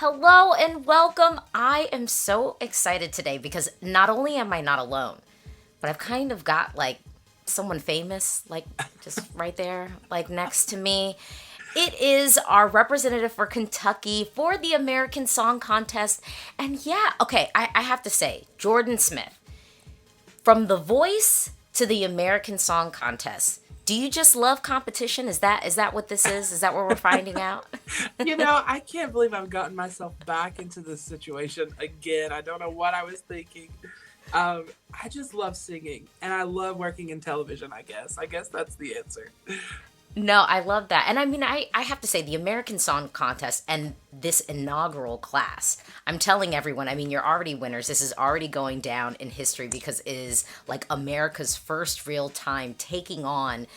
Hello and welcome. I am so excited today because not only am I not alone, but I've kind of got like someone famous, like just right there, like next to me. It is our representative for Kentucky for the American Song Contest. And yeah, okay, I have to say, Jordan Smith, from The Voice to the American Song Contest. Do you just love competition? Is that what this is? Is that what we're finding out? I can't believe I've gotten myself back into this situation again. I don't know what I was thinking. I just love singing and I love working in television, I guess. I guess that's the answer. No, I love that. And I mean, I have to say, the American Song Contest and this inaugural class, I'm telling everyone, I mean, you're already winners. This is already going down in history because it is like America's first real time taking on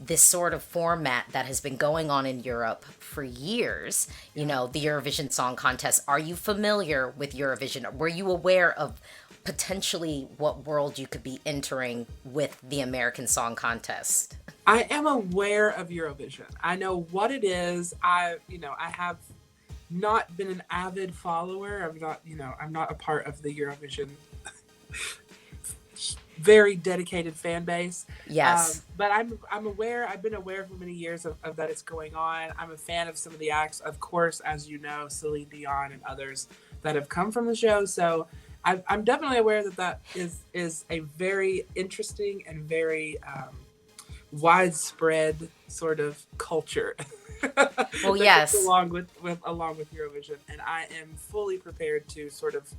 this sort of format that has been going on in Europe for years. You know, the Eurovision Song Contest. Are you familiar with Eurovision? Were you aware of potentially what world you could be entering with the American Song Contest? I am aware of Eurovision. I know what it is. I have not been an avid follower. I'm not a part of the Eurovision very dedicated fan base. Yes. But I'm aware. I've been aware for many years of that it's going on. I'm a fan of some of the acts, of course, as you know, Celine Dion and others that have come from the show. So I'm definitely aware that is a very interesting and very widespread sort of culture Well, that comes yes. along with Eurovision, and I am fully prepared to sort of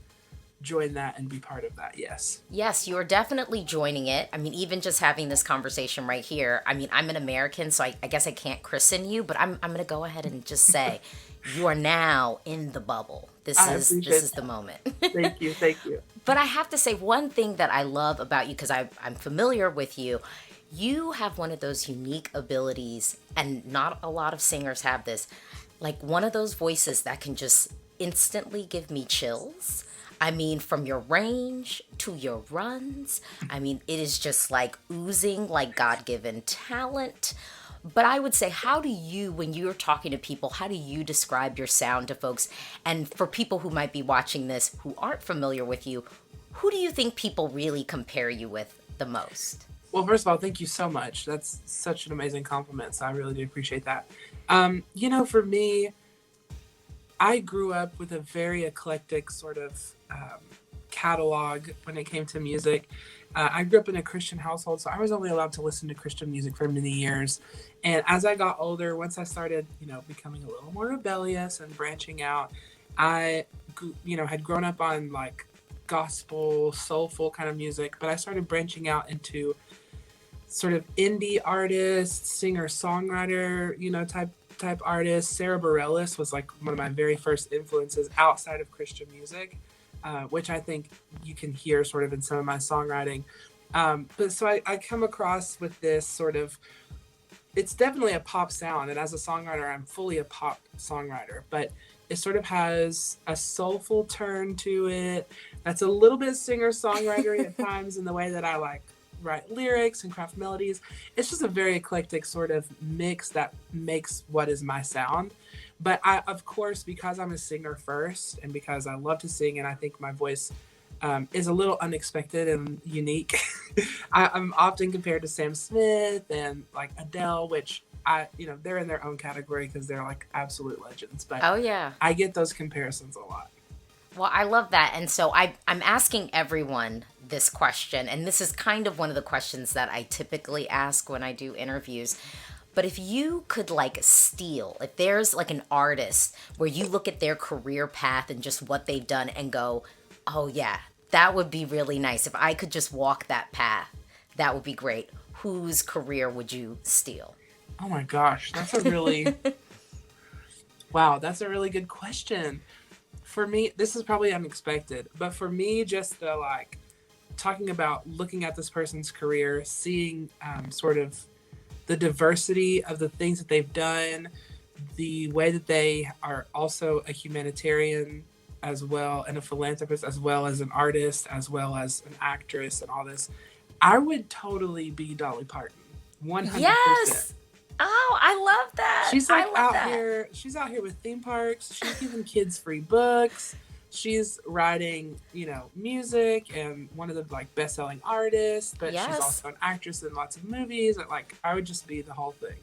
join that and be part of that. Yes. Yes, you're definitely joining it. I mean, even just having this conversation right here. I mean, I'm an American, so I guess I can't christen you, but I'm going to go ahead and just say you are now in the bubble. This I is this appreciate is the that. moment. Thank you. But I have to say one thing that I love about you because I'm familiar with you. You have one of those unique abilities, and not a lot of singers have this. Like one of those voices that can just instantly give me chills. I mean, from your range to your runs, I mean, it is just like oozing like God given talent. But I would say, how do you, when you're talking to people, how do you describe your sound to folks? And for people who might be watching this who aren't familiar with you, who do you think people really compare you with the most? Well, first of all, thank you so much. That's such an amazing compliment. So I really do appreciate that. For me, I grew up with a very eclectic sort of catalog when it came to music. I grew up in a Christian household, so I was only allowed to listen to Christian music for many years. And as I got older, once I started, becoming a little more rebellious and branching out, I, had grown up on like gospel, soulful kind of music, but I started branching out into sort of indie artist, singer songwriter, type artist. Sarah Bareilles was like one of my very first influences outside of Christian music, which I think you can hear sort of in some of my songwriting. But so I come across with this sort of, it's definitely a pop sound, and as a songwriter, I'm fully a pop songwriter, but it sort of has a soulful turn to it that's a little bit singer songwritery at times in the way that I like write lyrics and craft melodies. It's just a very eclectic sort of mix that makes what is my sound. But I, of course, because I'm a singer first and because I love to sing and I think my voice is a little unexpected and unique, I'm often compared to Sam Smith and like Adele, which they're in their own category because they're like absolute legends. But Oh, yeah. I get those comparisons a lot. Well, I love that. And so I'm asking everyone this question, and this is kind of one of the questions that I typically ask when I do interviews. But if you could like steal, if there's like an artist where you look at their career path and just what they've done and go, oh, yeah, that would be really nice. If I could just walk that path, that would be great. Whose career would you steal? Oh my gosh, that's a really good question. For me, this is probably unexpected, but for me, just like talking about looking at this person's career, seeing sort of the diversity of the things that they've done, the way that they are also a humanitarian as well, and a philanthropist, as well as an artist, as well as an actress, and all this, I would totally be Dolly Parton, 100%. Yes. Oh, I love that. She's I like love out that. here. She's out here with theme parks. She's giving kids free books. She's writing, music and one of the like best-selling artists. But she's Yes. also an actress in lots of movies. And like, I would just be the whole thing.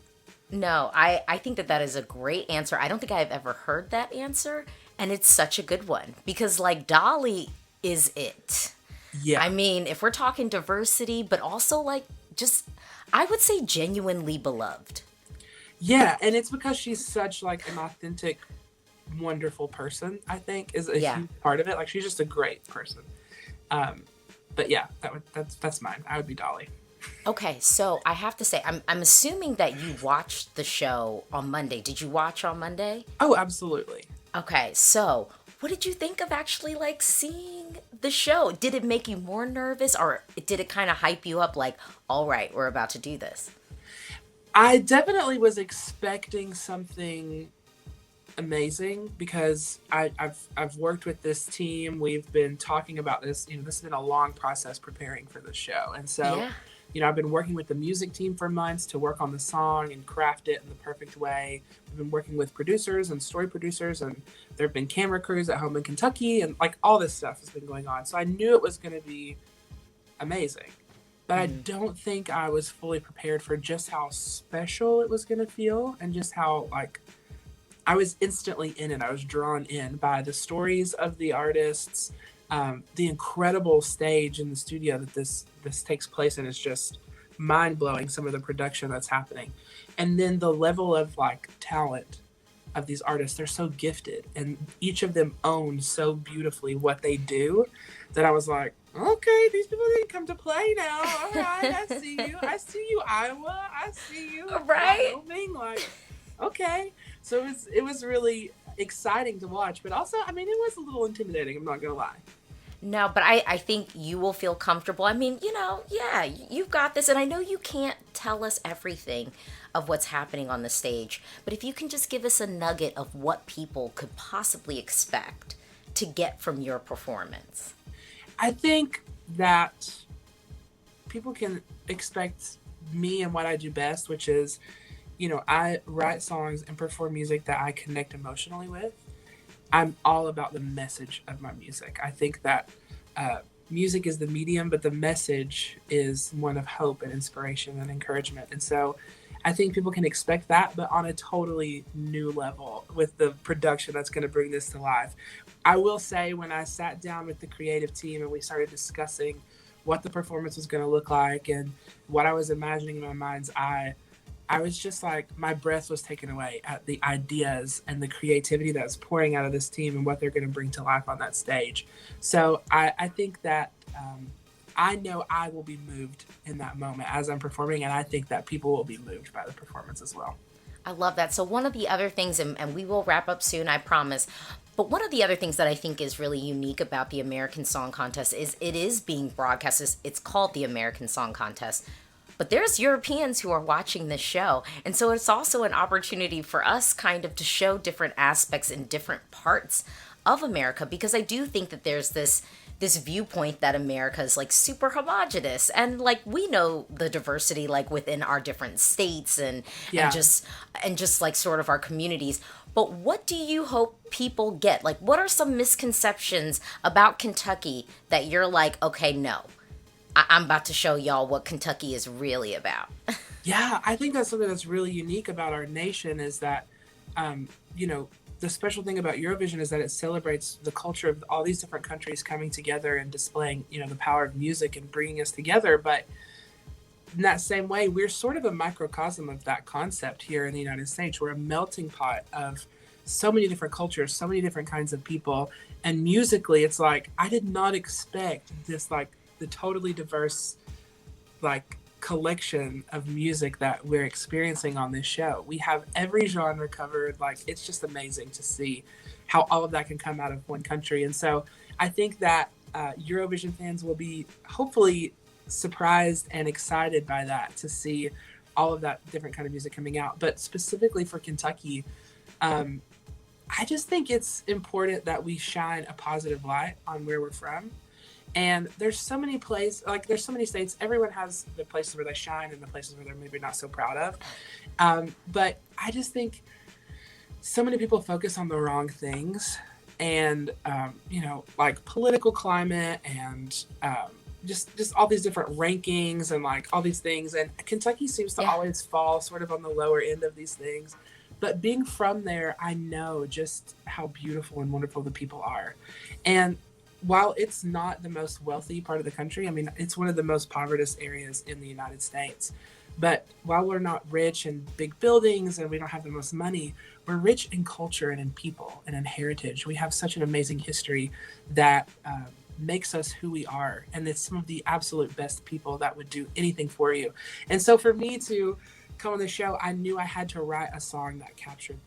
No, I think that that is a great answer. I don't think I've ever heard that answer, and it's such a good one because, like, Dolly is it. I Yeah, mean, if we're talking diversity, but also, like, just, I would say genuinely beloved. yeah, and it's because she's such like an authentic, wonderful person. I think is a Yeah. huge part of it. Like, she's just a great person. Um, but yeah, that's mine. I would be Dolly. Okay, so I have to say, I'm assuming that you watched the show on Monday. Did you watch on Monday? Oh, absolutely. Okay, so what did you think of actually like seeing the show? Did it make you more nervous or did it kind of hype you up like, all right, we're about to do this? I definitely was expecting something amazing because I've worked with this team. We've been talking about this. This has been a long process preparing for the show, and so Yeah. I've been working with the music team for months to work on the song and craft it in the perfect way. We've been working with producers and story producers, and there have been camera crews at home in Kentucky, and like all this stuff has been going on. So I knew it was going to be amazing, but I Mm. don't think I was fully prepared for just how special it was going to feel and just how like I was instantly in it. I was drawn in by the stories of the artists, the incredible stage in the studio that this takes place in is just mind blowing. Some of the production that's happening, and then the level of like talent of these artists. They're so gifted, and each of them own so beautifully what they do that I was like, okay, these people didn't come to play now. All right, I see you. I see you, Iowa. I see you, Right? Wyoming. Like, okay. So it was really exciting to watch, but also, I mean, it was a little intimidating. I'm not gonna lie. No, but I think you will feel comfortable. I mean, yeah, you've got this. And I know you can't tell us everything of what's happening on the stage, but if you can just give us a nugget of what people could possibly expect to get from your performance. I think that people can expect me and what I do best, which is, I write songs and perform music that I connect emotionally with. I'm all about the message of my music. I think that uh, music is the medium, but the message is one of hope and inspiration and encouragement. And so I think people can expect that, but on a totally new level with the production that's going to bring this to life. I will say, when I sat down with the creative team and we started discussing what the performance was going to look like and what I was imagining in my mind's eye, I was just like, my breath was taken away at the ideas and the creativity that's pouring out of this team and what they're going to bring to life on that stage. So I think that I know I will be moved in that moment as I'm performing, and I think that people will be moved by the performance as well. I love that. So, one of the other things, and we will wrap up soon, I promise. But one of the other things that I think is really unique about the American Song Contest is it is being broadcast. It's called the American Song Contest. But there's Europeans who are watching this show. And so it's also an opportunity for us kind of to show different aspects in different parts of America because I do think that there's this viewpoint that America is like super homogenous and like we know the diversity like within our different states and Yeah. just like sort of our communities. But what do you hope people get? Like what are some misconceptions about Kentucky that you're like, okay, no, I'm about to show y'all what Kentucky is really about. Yeah, I think that's something that's really unique about our nation is that, um, you know, the special thing about Eurovision is that it celebrates the culture of all these different countries coming together and displaying, the power of music and bringing us together. But in that same way, we're sort of a microcosm of that concept here in the United States. We're a melting pot of so many different cultures, so many different kinds of people. And musically, it's like, I did not expect this, like, the totally diverse like collection of music that we're experiencing on this show. We have every genre covered. Like, it's just amazing to see how all of that can come out of one country. And so I think that Eurovision fans will be hopefully surprised and excited by that to see all of that different kind of music coming out. But specifically for Kentucky, um, I just think it's important that we shine a positive light on where we're from. And there's so many places, like there's so many states, everyone has the places where they shine and the places where they're maybe not so proud of. But I just think so many people focus on the wrong things, and like political climate, and just all these different rankings, and like all these things. And Kentucky seems to Yeah. always fall sort of on the lower end of these things. But being from there, I know just how beautiful and wonderful the people are. And while it's not the most wealthy part of the country, I mean, it's one of the most povertous areas in the United States. But while we're not rich in big buildings and we don't have the most money, we're rich in culture and in people and in heritage. We have such an amazing history that makes us who we are. And it's some of the absolute best people that would do anything for you. And so for me to come on the show, I knew I had to write a song that captured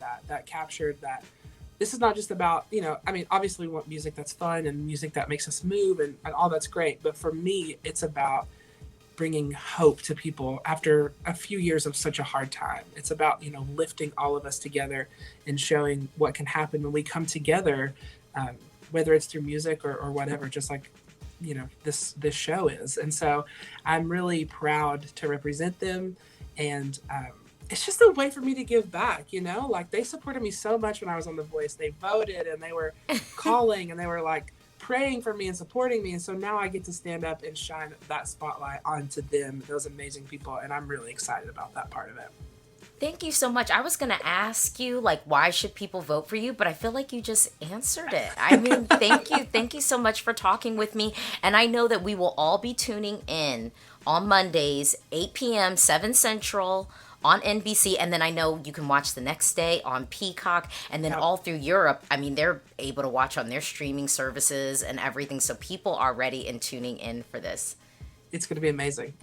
that. This is not just about, I mean, obviously we want music that's fun and music that makes us move, and all that's great. But for me, it's about bringing hope to people after a few years of such a hard time. It's about, lifting all of us together and showing what can happen when we come together, whether it's through music or whatever, just like, this show is. And so I'm really proud to represent them. And it's just a way for me to give back, like they supported me so much when I was on The Voice. They voted and they were calling and they were like praying for me and supporting me. And so now I get to stand up and shine that spotlight onto them, those amazing people. And I'm really excited about that part of it. Thank you so much. I was going to ask you, like, why should people vote for you? But I feel like you just answered it. I mean, thank you. Thank you so much for talking with me. And I know that we will all be tuning in on Mondays, 8 p.m., 7 Central on NBC. And then I know you can watch the next day on Peacock. And then all through Europe, I mean, they're able to watch on their streaming services and everything. So people are ready and tuning in for this. It's going to be amazing.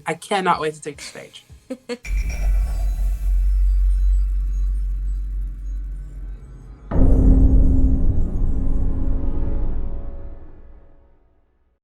I cannot wait to take the stage.